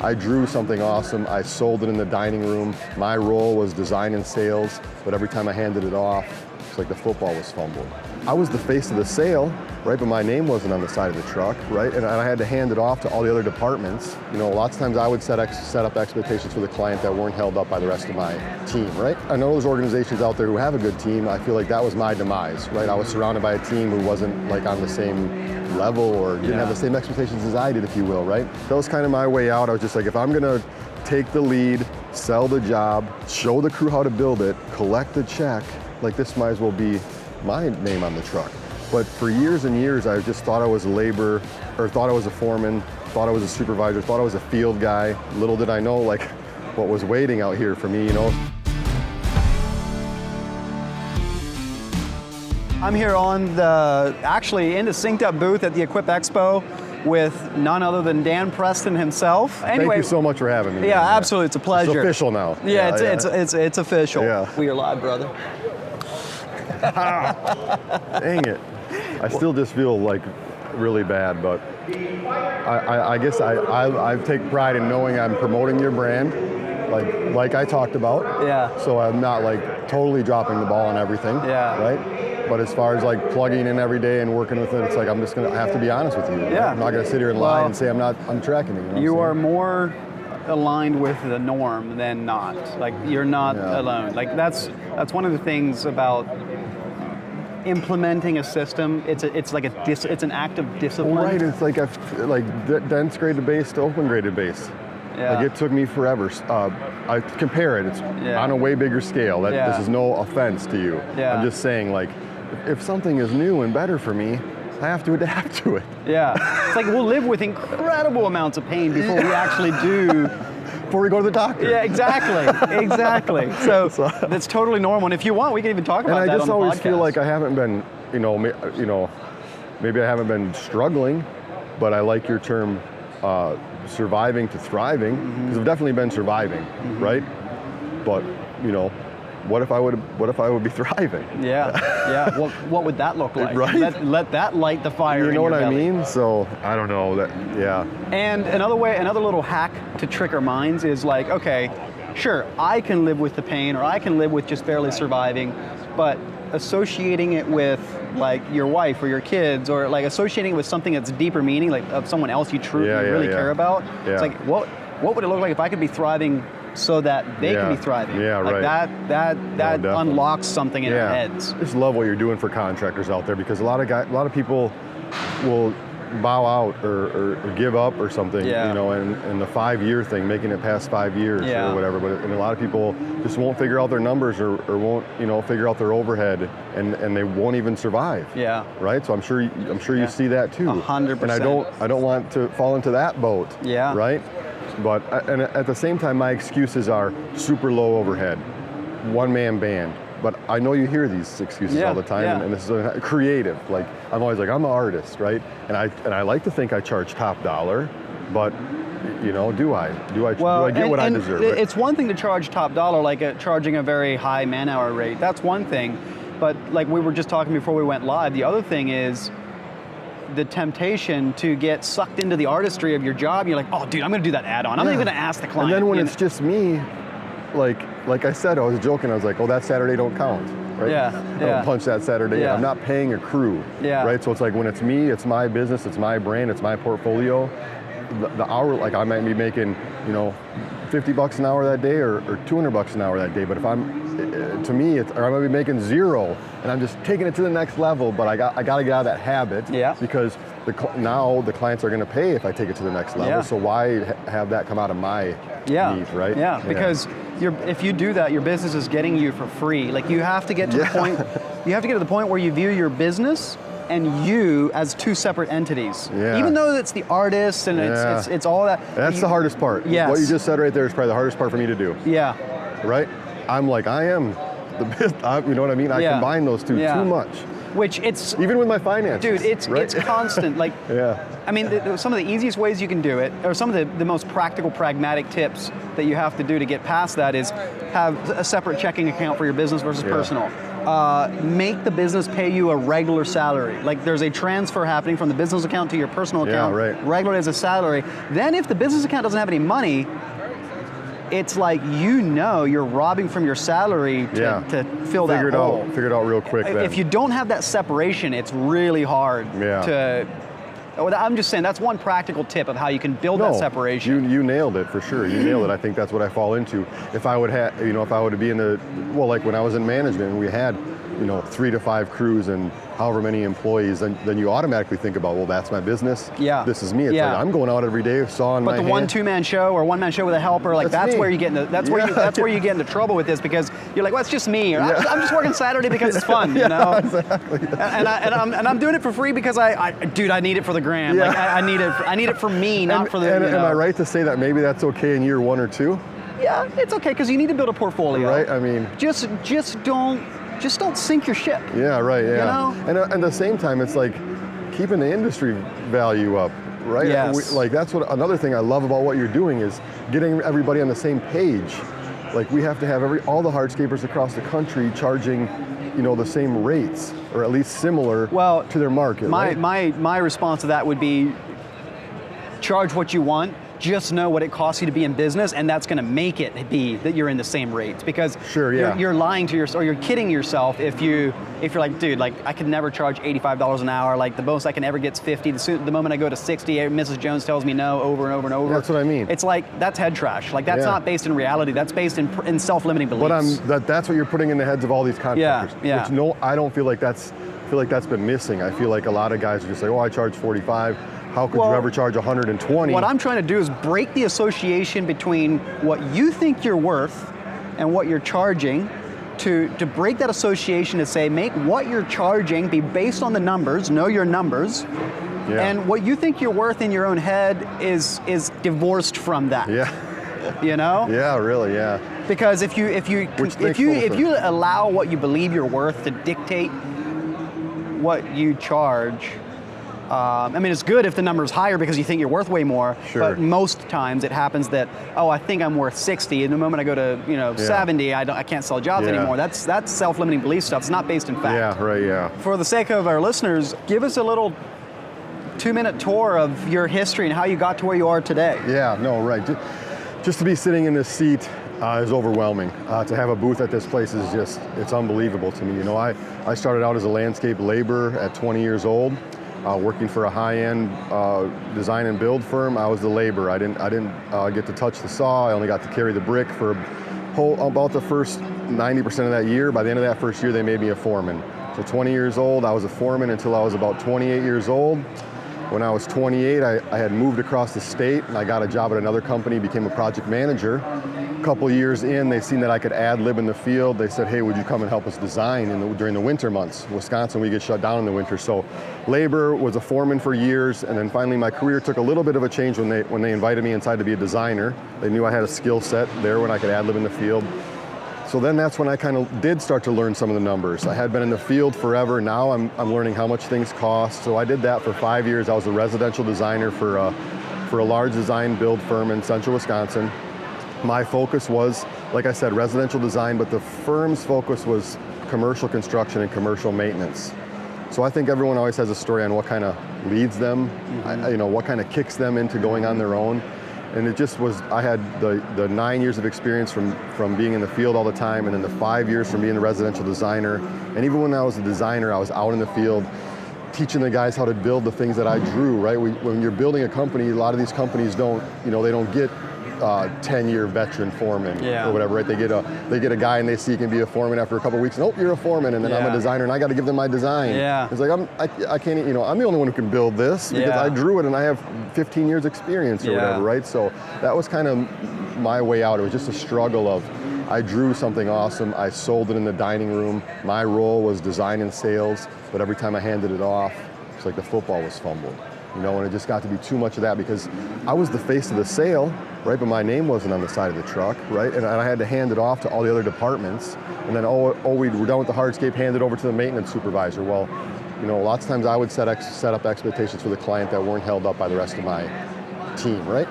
I drew something awesome, I sold it in the dining room. My role was design and sales, but every time I handed it off, it's like the football was fumbled. I was the face of the sale, right? But my name wasn't on the side of the truck, right? And I had to hand it off to all the other departments. You know, lots of times I would set up expectations for the client that weren't held up by the rest of my team, right? I know there's organizations out there who have a good team. I feel like that was my demise, right? I was surrounded by a team who wasn't like on the same level or didn't have the same expectations as I did, if you will, right? That was kind of my way out. I was just like, if I'm gonna take the lead, sell the job, show the crew how to build it, collect the check, like this might as well be my name on the truck. But for years and years, I just thought I was a laborer, or thought I was a foreman, thought I was a supervisor, thought I was a field guy. Little did I know like what was waiting out here for me, you know? I'm here on actually in the SynkedUP booth at the Equip Expo with none other than Dan Preston himself. Anyway, thank you so much for having me. Yeah, absolutely, it's a pleasure. It's official now. Yeah, it's official. Yeah. We are live, brother. Dang it. I still just feel like really bad, but I guess I take pride in knowing I'm promoting your brand, like I talked about. Yeah. So I'm not like totally dropping the ball on everything. Yeah. Right? But as far as like plugging in every day and working with it, it's like I have to be honest with you. Yeah. I'm not gonna sit here and lie and say I'm tracking it. You are more aligned with the norm than not. Like you're not alone. Like that's one of the things about implementing a system. It's an act of discipline. Well, right. It's like dense graded base to open graded base. Yeah. Like it took me forever. I compare it. It's on a way bigger scale. This is no offense to you. Yeah. I'm just saying, like, if something is new and better for me, I have to adapt to it. Yeah. It's like we'll live with incredible amounts of pain before we actually do. Before we go to the doctor. Yeah, exactly. So that's totally normal. And if you want, we can even talk about that on the podcast. And I just always feel like I haven't been, maybe I haven't been struggling, but I like your term, surviving to thriving, because I've definitely been surviving, right? But what if I would be thriving? Yeah. What would that look like? Right. Let that light the fire. You know what I belly. mean? So I don't know that. Yeah. And another little hack to trick our minds is like, okay, sure, I can live with the pain, or I can live with just barely surviving, but associating it with like your wife or your kids, or like associating it with something that's deeper meaning, like of someone else you truly really care about. Yeah. It's like, what would it look like if I could be thriving so that they can be thriving? Yeah, like right. That unlocks something in our heads. I just love what you're doing for contractors out there, because a lot of people will bow out or give up or something, and the 5-year thing, making it past 5 years or whatever. But a lot of people just won't figure out their numbers or won't figure out their overhead, and they won't even survive. Yeah. Right. So I'm sure you see that too. 100%. And I don't want to fall into that boat. Yeah. Right. But and at the same time, my excuses are super low overhead, one-man band. But I know you hear these excuses all the time, and this is creative. Like I'm always like, I'm an artist, right? And I like to think I charge top dollar, but do I get what I deserve? Right? It's one thing to charge top dollar, like charging a very high man-hour rate. That's one thing. But like we were just talking before we went live, the other thing is the temptation to get sucked into the artistry of your job. You're like, oh, dude, I'm going to do that add-on. I'm not even going to ask the client. And then when it's just me, like I said, I was joking. I was like, oh, that Saturday don't count, right? Yeah. Don't punch that Saturday. Yeah. I'm not paying a crew, right? So it's like when it's me, it's my business, it's my brand, it's my portfolio. The hour, like I might be making, $50 an hour that day or $200 an hour that day. But if to me, or I might be making zero, and I'm just taking it to the next level. But I got to get out of that habit, because now the clients are going to pay if I take it to the next level. Yeah. So why have that come out of my need, right? Yeah, because if you do that, your business is getting you for free. Like you have to get to the point. You have to get to the point where you view your business and you as two separate entities. Yeah. Even though it's the artist and it's all that. That's the hardest part. Yes. What you just said right there is probably the hardest part for me to do. Yeah. Right? I'm like, I am the best, you know what I mean? I combine those two too much. Which it's even with my finances. dude, it's constant. Like, Yeah. I mean, some of the easiest ways you can do it, or some of the most practical, pragmatic tips that you have to do to get past that is have a separate checking account for your business versus personal. Make the business pay you a regular salary. Like there's a transfer happening from the business account to your personal account, regularly as a salary. Then if the business account doesn't have any money, it's like you're robbing from your salary to fill that hole. Figure it out real quick then. If you don't have that separation, it's really hard to... I'm just saying that's one practical tip of how you can build that separation. You nailed it for sure. You nailed it. I think that's what I fall into. If I would have, if I would be in like when I was in management and we had, 3 to 5 crews and however many employees, then you automatically think about, well, that's my business. Yeah. This is me. It's like I'm going out every day, sawing my hand. But the 1-2-man show or 1-man show with a helper, like that's where you get into where you get into trouble with this, because you're like, well, it's just me. Or I'm just working Saturday because it's fun, Exactly. And I'm doing it for free because I need it for the gram. Like I need it for me, not for the. Am I right to say that maybe that's okay in year 1 or 2? Yeah, it's okay because you need to build a portfolio. Right. I mean, just don't sink your ship. Yeah. Right. Yeah. And at the same time, it's like keeping the industry value up. Right. Yes. That's what another thing I love about what you're doing is getting everybody on the same page. Like we have to have all the hardscapers across the country charging, the same rates or at least similar to their market. My response to that would be charge what you want. Just know what it costs you to be in business, and that's going to make it be that you're in the same rates. Because you're lying to yourself, or you're kidding yourself if you're like, dude, like I could never charge $85 an hour. Like the most I can ever get is 50. The moment I go to 60, Mrs. Jones tells me no over and over and over. That's what I mean. It's like that's head trash. Like that's not based in reality. That's based in self-limiting beliefs. But that's what you're putting in the heads of all these contractors. Yeah. Which I don't feel like that's been missing. I feel like a lot of guys are just like, oh, I charge 45. How could you ever charge 120? What I'm trying to do is break the association between what you think you're worth and what you're charging, to break that association to say, make what you're charging be based on the numbers, know your numbers, and what you think you're worth in your own head is divorced from that. Yeah. Yeah, really, yeah. Because if you allow what you believe you're worth to dictate what you charge, I mean, it's good if the number is higher because you think you're worth way more. Sure. But most times it happens that, I think I'm worth 60, and the moment I go to 70, I can't sell jobs anymore. That's self-limiting belief stuff. It's not based in fact. Yeah, right. Yeah. For the sake of our listeners, give us a little 2-minute tour of your history and how you got to where you are today. Yeah. No. Right. Just to be sitting in this seat is overwhelming. To have a booth at this place is it's unbelievable to me. I started out as a landscape laborer at 20 years old. Working for a high-end design and build firm. I was the laborer. I didn't get to touch the saw. I only got to carry the brick for about the first 90% of that year. By the end of that first year, they made me a foreman. So 20 years old, I was a foreman until I was about 28 years old. When I was 28, I had moved across the state and I got a job at another company, became a project manager. A couple years in, they seen that I could ad-lib in the field. They said, hey, would you come and help us design during the winter months? Wisconsin, we get shut down in the winter. So labor, was a foreman for years, and then finally my career took a little bit of a change when they invited me inside to be a designer. They knew I had a skill set there when I could ad-lib in the field. So then that's when I kind of did start to learn some of the numbers. I had been in the field forever. Now I'm learning how much things cost. So I did that for 5 years. I was a residential designer for a large design build firm in central Wisconsin. My focus was, like I said, residential design, but the firm's focus was commercial construction and commercial maintenance. So I think everyone always has a story on what kind of leads them, what kind of kicks them into going on their own. And it just was, I had the 9 years of experience from being in the field all the time, and then the 5 years from being a residential designer. And even when I was a designer, I was out in the field teaching the guys how to build the things that I drew, right? When you're building a company, a lot of these companies don't get 10-year veteran foreman or whatever, right? They get a guy and they see he can be a foreman after a couple of weeks. Nope, you're a foreman, and then I'm a designer and I got to give them my design. Yeah. It's like I can't, I'm the only one who can build this because I drew it and I have 15 years experience or whatever, right? So that was kind of my way out. It was just a struggle of, I drew something awesome, I sold it in the dining room. My role was design and sales, but every time I handed it off, it's like the football was fumbled. you know, and it just got to be too much of that because I was the face of the sale, right? But my name wasn't on the side of the truck, right? And I had to hand it off to all the other departments. And then, we're done with the hardscape, hand it over to the maintenance supervisor. Well, you know, lots of times I would set up expectations for the client that weren't held up by the rest of my team, right?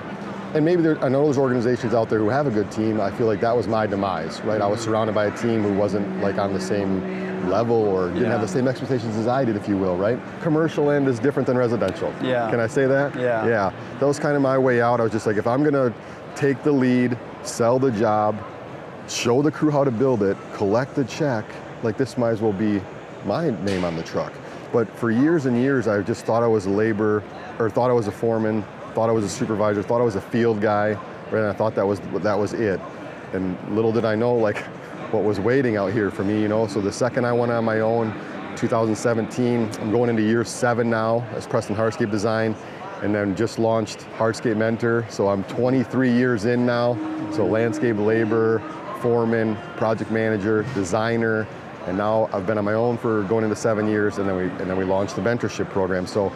And maybe I know there's organizations out there who have a good team. I feel like that was my demise, right? I was surrounded by a team who wasn't like on the same level or didn't have the same expectations as I did, if you will, right? Commercial end is different than residential. Yeah. Can I say that? Yeah. Yeah. That was kind of my way out. I was just like, if I'm gonna take the lead, sell the job, show the crew how to build it, collect the check, like this might as well be my name on the truck. But for years and years, I just thought I was a laborer, or thought I was a foreman, thought I was a supervisor, thought I was a field guy, right? And I thought that was it. And little did I know, like, what was waiting out here for me, you know? So the second I went on my own, 2017, I'm going into year 7 now as Preston Hardscape Design, and then just launched Hardscape Mentor. So I'm 23 years in now. So landscape laborer, foreman, project manager, designer, and now I've been on my own for going into 7 years, and then we launched the mentorship program. So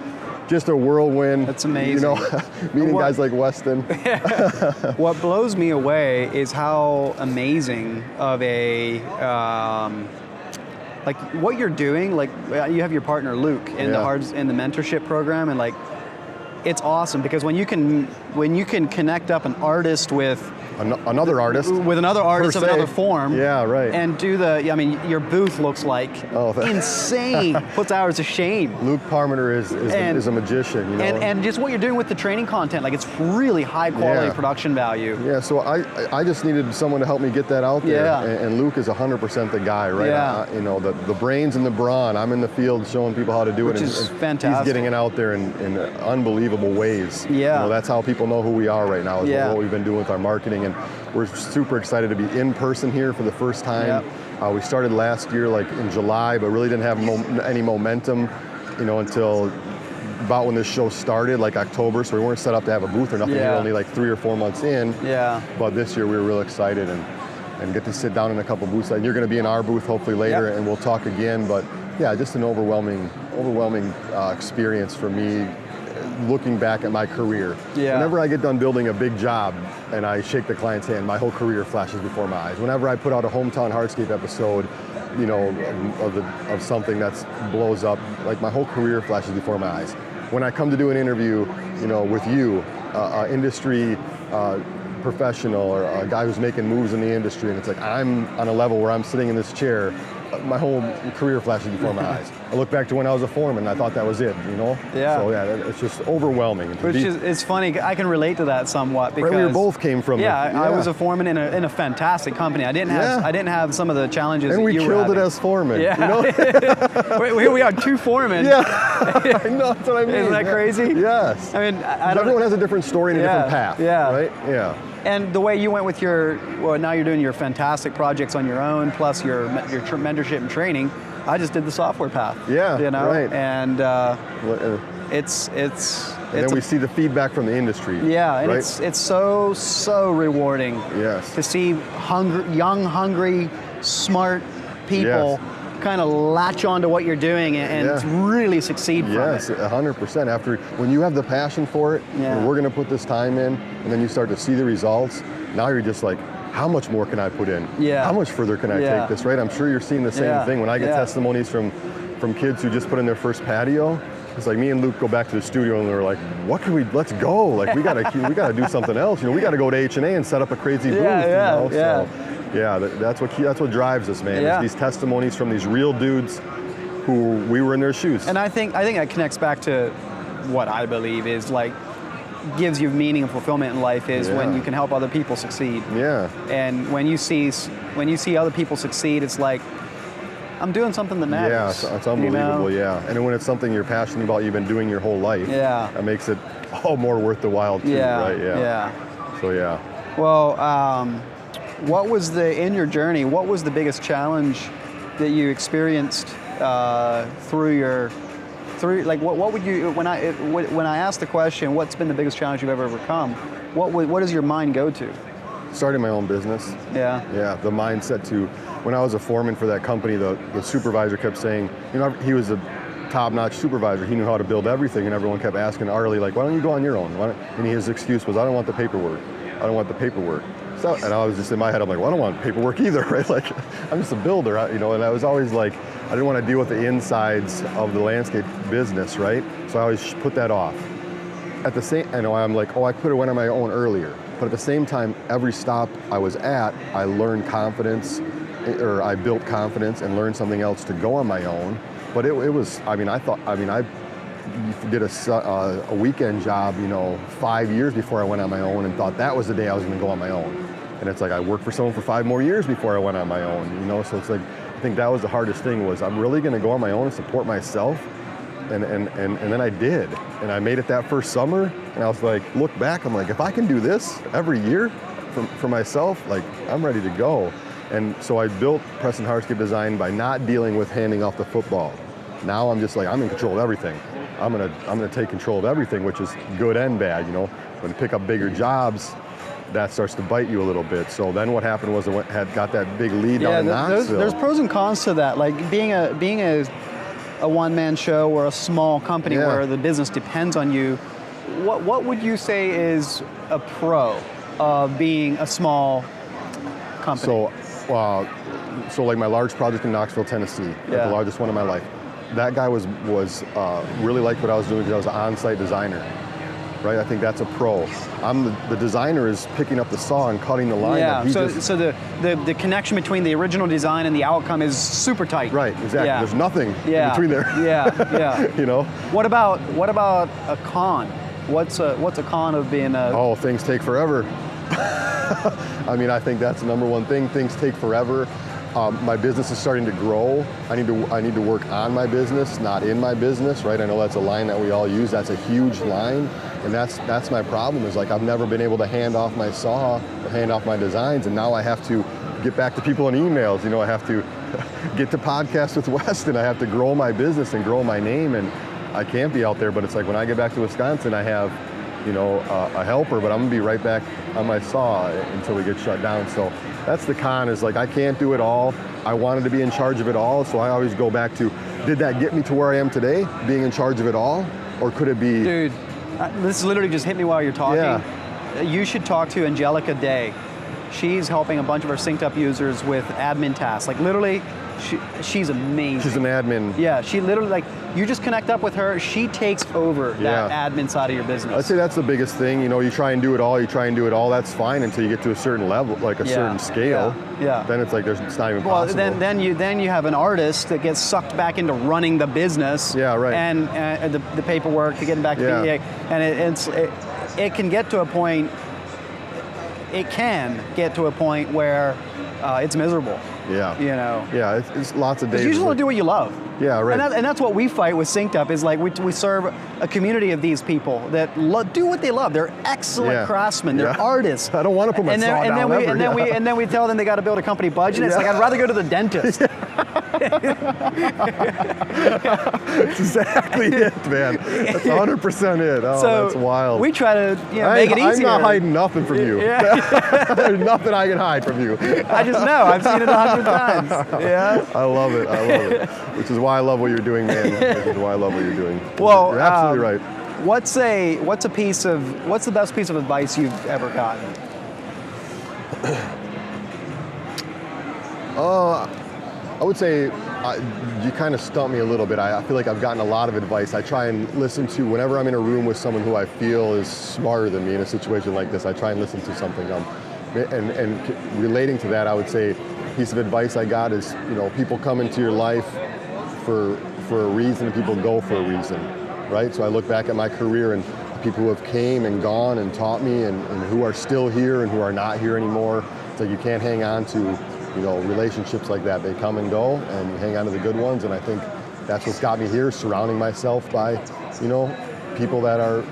just a whirlwind. That's amazing. You know, meeting guys like Weston. What blows me away is how amazing of a, like what you're doing, like you have your partner Luke in the mentorship program, and like, it's awesome because when you can connect up an artist with another artist of another form, and do I mean, your booth looks like insane. Puts hours to shame. Luke Parmenter is a magician, you know. And just what you're doing with the training content, like it's really high quality production value. Yeah, so I just needed someone to help me get that out there. Yeah. And Luke is 100% the guy, right? Yeah. You know, the brains and the brawn. I'm in the field showing people how to do it. Which is fantastic. He's getting it out there in unbelievable ways. Yeah. You know, that's how people know who we are right now, is what we've been doing with our marketing. And we're super excited to be in person here for the first time. Yep. We started last year, like in July, but really didn't have any momentum, you know, until about when this show started, like October. So we weren't set up to have a booth or nothing. We were only like 3 or 4 months in. Yeah. But this year we were real excited and get to sit down in a couple booths. And you're going to be in our booth hopefully later, and we'll talk again. But yeah, just an overwhelming experience for me. Looking back at my career, whenever I get done building a big job and I shake the client's hand, my whole career flashes before my eyes. Whenever I put out a hometown hardscape episode, you know, of something that blows up, like my whole career flashes before my eyes. When I come to do an interview, you know, with you, industry professional or a guy who's making moves in the industry, and it's like I'm on a level where I'm sitting in this chair, my whole career flashes before my eyes. I look back to when I was a foreman, I thought that was it, you know? Yeah. So yeah, it's just overwhelming. It's funny, I can relate to that somewhat because we both came from I was a foreman in a fantastic company. I didn't have some of the challenges and that you were having. And we killed it as foremen. Yeah. You know? Here we are, 2 foremen. Yeah. I know, that's what I mean. Isn't that crazy? Yes. I mean, everyone has a different story and a different path. Yeah. Right? Yeah. And the way you went with now you're doing your fantastic projects on your own, plus your mentorship and training. I just did the software path. Yeah, you know, right. And it's. And then we see the feedback from the industry. Yeah, and it's so rewarding. Yes. To see young, hungry, smart people kind of latch onto what you're doing and really succeed from it. Yes, 100%. When you have the passion for it, and we're going to put this time in, and then you start to see the results, now you're just like, how much more can I put in? Yeah. How much further can I take this, right? I'm sure you're seeing the same thing. When I get testimonies from kids who just put in their first patio, it's like me and Luke go back to the studio and we're like, let's go. Like we gotta do something else. You know, we gotta go to H&A and set up a crazy booth. So, that's what drives us, man. Is these testimonies from these real dudes who we were in their shoes. And I think that connects back to what I believe is like gives you meaning and fulfillment in life is when you can help other people succeed. Yeah. And when you see other people succeed, it's like I'm doing something that matters. Yeah, it's unbelievable. You know? Yeah. And when it's something you're passionate about, you've been doing your whole life. Yeah. That makes it all more worth the while too. Yeah. Right. Yeah. Yeah. So yeah. Well. What was in your journey, what was the biggest challenge that you experienced what would you, when I asked the question, what's been the biggest challenge you've ever overcome, what does your mind go to? Starting my own business. Yeah. Yeah, the mindset when I was a foreman for that company, the supervisor kept saying, you know, he was a top-notch supervisor. He knew how to build everything, and everyone kept asking Arlie, like, why don't you go on your own? And his excuse was, I don't want the paperwork. I don't want the paperwork. So, and I was just in my head, I'm like, well, I don't want paperwork either, right? Like, I'm just a builder, and I was always like, I didn't want to deal with the insides of the landscape business, right? So I always put that off. At the same, I'm like, I could have went on my own earlier. But at the same time, every stop I was at, I learned confidence, or I built confidence and learned something else to go on my own. But it was, I did a weekend job, 5 years before I went on my own, and thought that was the day I was going to go on my own. And it's like I worked for someone for 5 more years before I went on my own, So it's like, I think that was the hardest thing, was I'm really going to go on my own and support myself. And then I did, and I made it that first summer, and I was like, look back, I'm like, if I can do this every year for myself, like, I'm ready to go. And so I built Preston Hardscape Design by not dealing with handing off the football. Now I'm just like, I'm in control of everything. I'm gonna take control of everything, which is good and bad, When you pick up bigger jobs, that starts to bite you a little bit. So then what happened was I had got that big lead down in Knoxville. There's pros and cons to that. Like being a one-man show or a small company where the business depends on you, what would you say is a pro of being a small company? So like my large project in Knoxville, Tennessee, like the largest one of my life. That guy was really liked what I was doing because I was an on-site designer, right? I think that's a pro. The designer is picking up the saw and cutting the line. Yeah, so the connection between the original design and the outcome is super tight. Right, exactly. Yeah. There's nothing in between there. Yeah. What about a con? What's a con of being a... Oh, things take forever. I think that's the number one thing. Things take forever. My business is starting to grow. I need to work on my business, not in my business, right? I know that's a line that we all use. That's a huge line, and that's my problem. Is like I've never been able to hand off my saw, or hand off my designs, and now I have to get back to people in emails. I have to get to podcasts with Weston. I have to grow my business and grow my name, and I can't be out there. But it's like when I get back to Wisconsin, I have a helper, but I'm gonna be right back on my saw until we get shut down. So that's the con, is like I can't do it all. I wanted to be in charge of it all, so I always go back to, did that get me to where I am today, being in charge of it all? Or could it be... Dude, this literally just hit me while you're talking. Yeah. You should talk to Angelica Day. She's helping a bunch of our SynkedUP users with admin tasks. Like literally, she's amazing. She's an admin. Yeah, she literally, you just connect up with her, she takes over that admin side of your business. I'd say that's the biggest thing. You try and do it all, that's fine until you get to a certain level, like a certain scale. Yeah. Then it's like it's not even possible. Well, then you have an artist that gets sucked back into running the business. Yeah, right. And the paperwork to getting back to PDA. And it can get to a point. It can get to a point where it's miserable. Yeah. Yeah, it's lots of days. Because you just want to do what you love. Yeah, right. And that's what we fight with SynkedUP, is like we serve a community of these people that do what they love. They're excellent craftsmen. They're artists. I don't want to put my saw down ever. And then we tell them they got to build a company budget. It's like, I'd rather go to the dentist. That's exactly it, man. That's 100% it. Oh, so that's wild. We try to make it easier. I'm not hiding nothing from you. Yeah. There's nothing I can hide from you. I just know. I've seen it 100 times. Yeah. I love it. Which is why I love what you're doing, man. Which is why I love what you're doing. Well, you're absolutely right. What's the best piece of advice you've ever gotten? I would say you kind of stumped me a little bit. I feel like I've gotten a lot of advice. I try and listen to, whenever I'm in a room with someone who I feel is smarter than me in a situation like this, I try and listen to something. And relating to that, I would say a piece of advice I got is, people come into your life for a reason, and people go for a reason, right? So I look back at my career and people who have came and gone and taught me, and who are still here and who are not here anymore. It's like you can't hang on to relationships like that. They come and go, and you hang on to the good ones. And I think that's what's got me here, surrounding myself by, people that are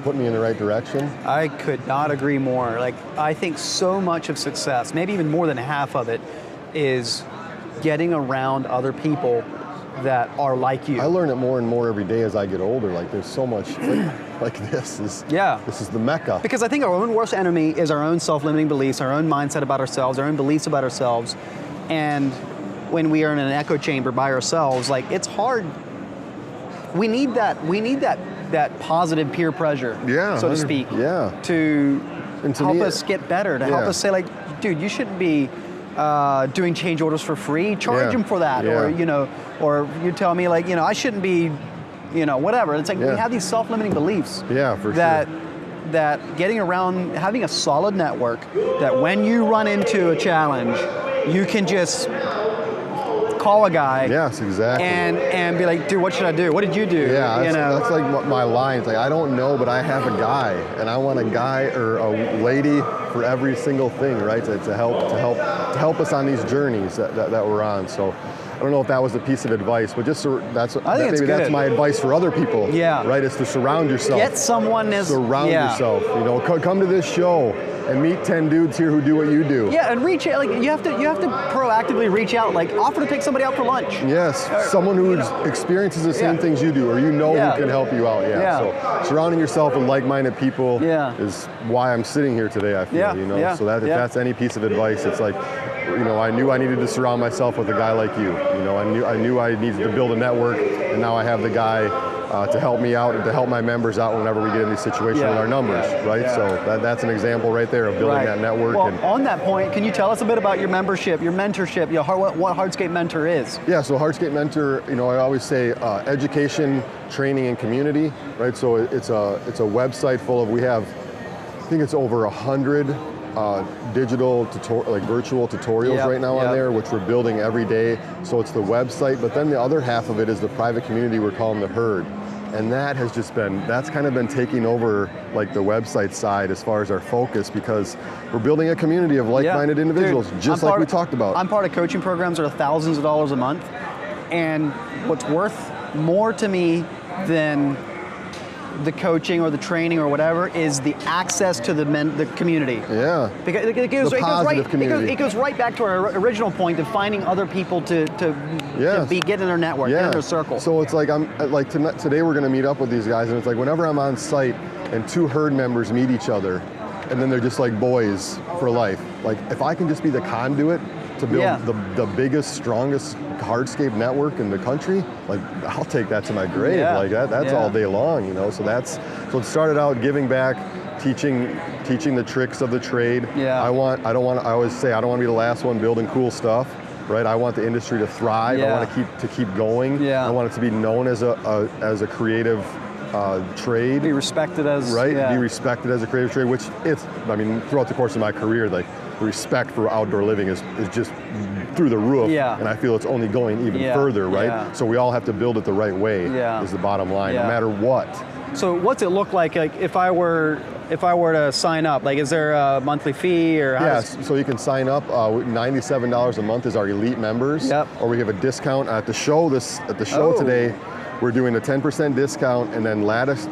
putting me in the right direction. I could not agree more. Like, I think so much of success, maybe even more than half of it, is getting around other people that are like you. I learn it more and more every day as I get older. Like, there's so much like this is the Mecca. Because I think our own worst enemy is our own self-limiting beliefs, our own mindset about ourselves, our own beliefs about ourselves. And when we are in an echo chamber by ourselves, like, it's hard we need that positive peer pressure, so to speak, to help us get better, to help us say like, dude, you shouldn't be doing change orders for free. Charge them for that, or or you tell me like, I shouldn't be, whatever. It's like we have these self-limiting beliefs. Yeah, for that, sure. That getting around, having a solid network, that when you run into a challenge, you can just call a guy. Yes, exactly. And be like, dude, what should I do? What did you do? Yeah, that's like my line. It's like, I don't know, but I have a guy, and I want a guy or a lady for every single thing, right? To help us on these journeys that we're on. So I don't know if that was a piece of advice, but just that's my advice for other people. Yeah. Right, is to surround yourself. Get someone surround yourself. Come to this show and meet 10 dudes here who do what you do. Yeah, and reach out. Like you have to proactively reach out. Like offer to take somebody out for lunch. Yes, someone who experiences the same things you do, or who can help you out. Yeah. So surrounding yourself with like-minded people is why I'm sitting here today. I feel. So that if that's any piece of advice, it's like, I knew I needed to surround myself with a guy like you. I knew I needed to build a network, and now I have the guy to help me out and to help my members out whenever we get in these situations with our numbers, right? Yeah. So that's an example right there of building that network. Well, on that point, can you tell us a bit about your membership, your mentorship, what Hardscape Mentor is? Yeah, so Hardscape Mentor, I always say education, training, and community, right? So it's a website full of, I think it's over 100 digital virtual tutorials right now on there, which we're building every day. So it's the website, but then the other half of it is the private community we're calling the Herd. And that has that's kind of been taking over like the website side as far as our focus, because we're building a community of like-minded individuals, just like we talked about. I'm part of coaching programs that are thousands of dollars a month, and what's worth more to me than the coaching or the training or whatever is the access to the community. Yeah. Because it goes right back to our original point of finding other people to be getting in their network, get in their circle. So it's like today we're going to meet up with these guys, and it's like whenever I'm on site and two Herd members meet each other, and then they're just like boys for life. Like if I can just be the conduit to build the biggest, strongest hardscape network in the country, like I'll take that to my grave. Like that's all day long, So it started out giving back, teaching the tricks of the trade. I always say I don't want to be the last one building cool stuff, right? I want the industry to thrive. I want to keep going. I want it to be known as a creative trade. Be respected as be respected as a creative trade, which throughout the course of my career, like the respect for outdoor living is just through the roof, and I feel it's only going even further, right? So we all have to build it the right way is the bottom line, no matter what. So what's it look like if I were to sign up? Like, is there a monthly fee or? So you can sign up. $97 a month is our elite members, or we have a discount at the show. Today, we're doing a 10% discount, and then Lattice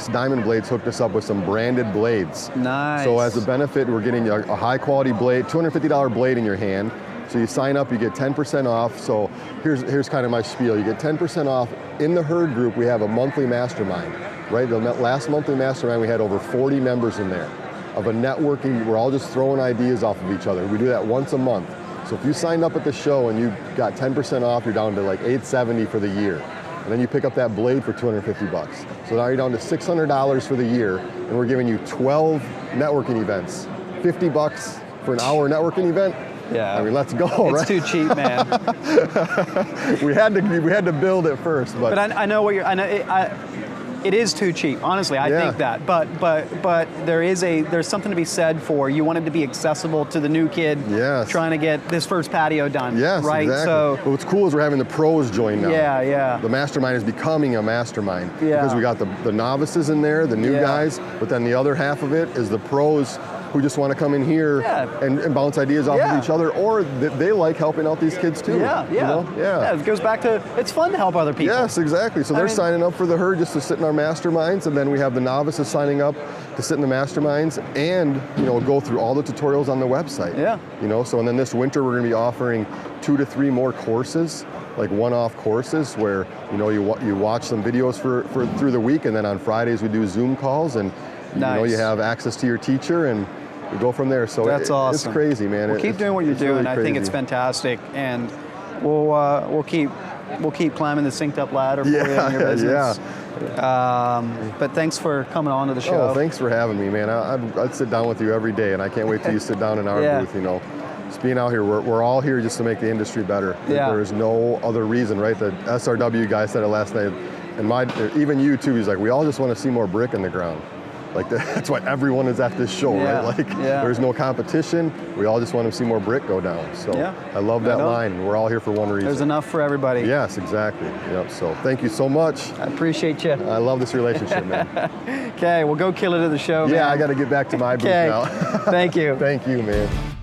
Diamond Blades hooked us up with some branded blades. Nice. So as a benefit, we're getting a high quality blade, $250 blade in your hand. So you sign up, you get 10% off. So here's kind of my spiel. You get 10% off. In the Herd group, we have a monthly mastermind, right? The last monthly mastermind, we had over 40 members in there of a networking. We're all just throwing ideas off of each other. We do that once a month. So if you signed up at the show and you got 10% off, you're down to like $870 for the year. And then you pick up that blade for $250. So now you're down to $600 for the year, and we're giving you 12 networking events. $50 for an hour networking event. Yeah. Let's go, right? It's too cheap, man. we had to build it first, but I know what it is too cheap. Honestly, I think that. But there's something to be said for you want it to be accessible to the new kid trying to get this first patio done. Yes, right? Exactly. So what's cool is we're having the pros join now. Yeah. The mastermind is becoming a mastermind because we got the novices in there, the new guys, but then the other half of it is the pros who just want to come in here and bounce ideas off of each other, or they like helping out these kids too. Yeah, it goes back to, it's fun to help other people. Yes, exactly. So they're signing up for the Herd just to sit in our masterminds, and then we have the novices signing up to sit in the masterminds and go through all the tutorials on the website. So and then this winter we're going to be offering 2 to 3 more courses, like one-off courses where you watch some videos for through the week, and then on Fridays we do Zoom calls, and you have access to your teacher, and we go from there. So that's awesome. It's crazy, man. Well, keep doing what you're doing. I think it's fantastic, and we'll keep we'll keep climbing the SynkedUP ladder for you in your business. But thanks for coming on to the show. Oh, thanks for having me, man. I'd sit down with you every day, and I can't wait till you sit down in our booth, you know. Just being out here, we're all here just to make the industry better. There is no other reason, right? The SRW guy said it last night, and even you too, he's like, we all just want to see more brick in the ground. Like that's why everyone is at this show, right? Like there's no competition. We all just want to see more brick go down. So I love that line. We're all here for one reason. There's enough for everybody. Yes, exactly. Yep. So thank you so much. I appreciate you. I love this relationship, man. Okay, well go kill it at the show, man. Yeah, I got to get back to my booth now. Thank you. Thank you, man.